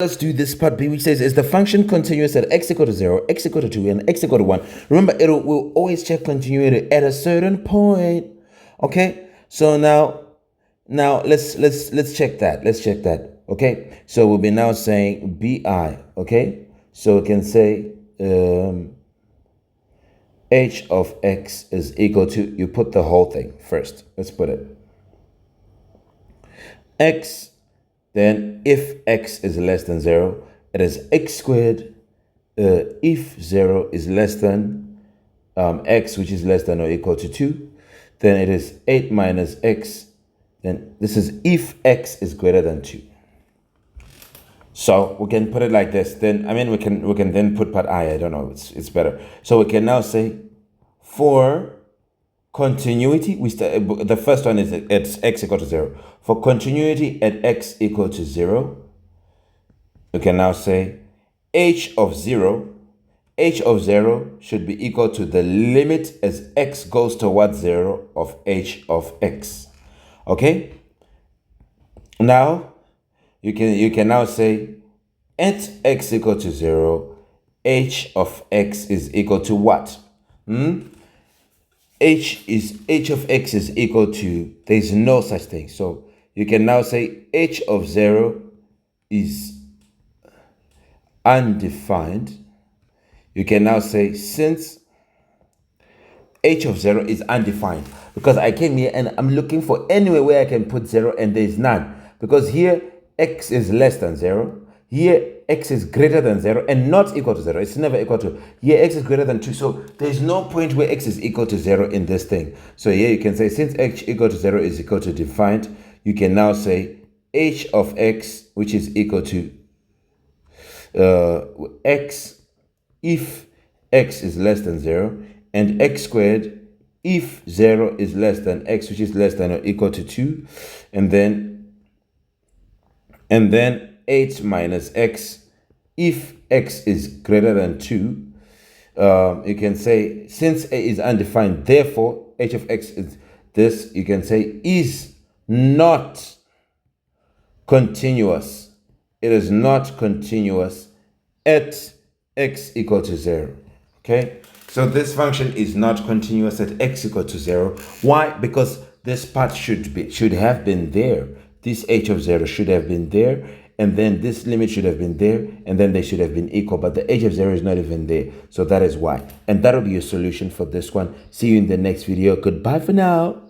Let's do this part B, which says, is the function continuous at x equal to 0, x equal to 2, and x equal to 1? Remember, we'll always check continuity at a certain point. Okay, so now let's check that. Let's check that. Okay, so we'll be now saying bi. Okay, so we can say h of x is equal to, you put the whole thing first. Let's put it x. Then if x is less than 0, it is x squared. If 0 is less than x, which is less than or equal to 2, then it is 8 minus x. Then this is if x is greater than 2. So we can put it like this. Then we can then put part I don't know. It's better. So we can now say for continuity, the first one is at x equal to 0. For continuity at x equal to 0, we can now say h of 0 should be equal to the limit as x goes towards 0 of h of x. Okay? Now, you can now say at x equal to 0, h of x is equal to what? H of x is equal to, there's no such thing. So you can now say h of 0 is undefined. You can now say, since h of 0 is undefined, because I came here and I'm looking for anywhere where I can put 0 and there's none. Because here x is less than 0. Here x is greater than 0 and not equal to 0. It's never equal to. Here x is greater than 2. So there's no point where x is equal to 0 in this thing. So here you can say, since h equal to 0 is equal to defined, you can now say h of x, which is equal to x if x is less than 0, and x squared if 0 is less than x, which is less than or equal to 2, and then 8 minus x if x is greater than 2. You can say, since a is undefined, therefore h of x is this, you can say, is not continuous. It is not continuous at x equal to 0. Okay, so this function is not continuous at x equal to 0. Why? Because this part should have been there. This h of 0 should have been there, and then this limit should have been there, and then they should have been equal, but the h of 0 is not even there. So that is why. And that'll be your solution for this one. See you in the next video. Goodbye for now.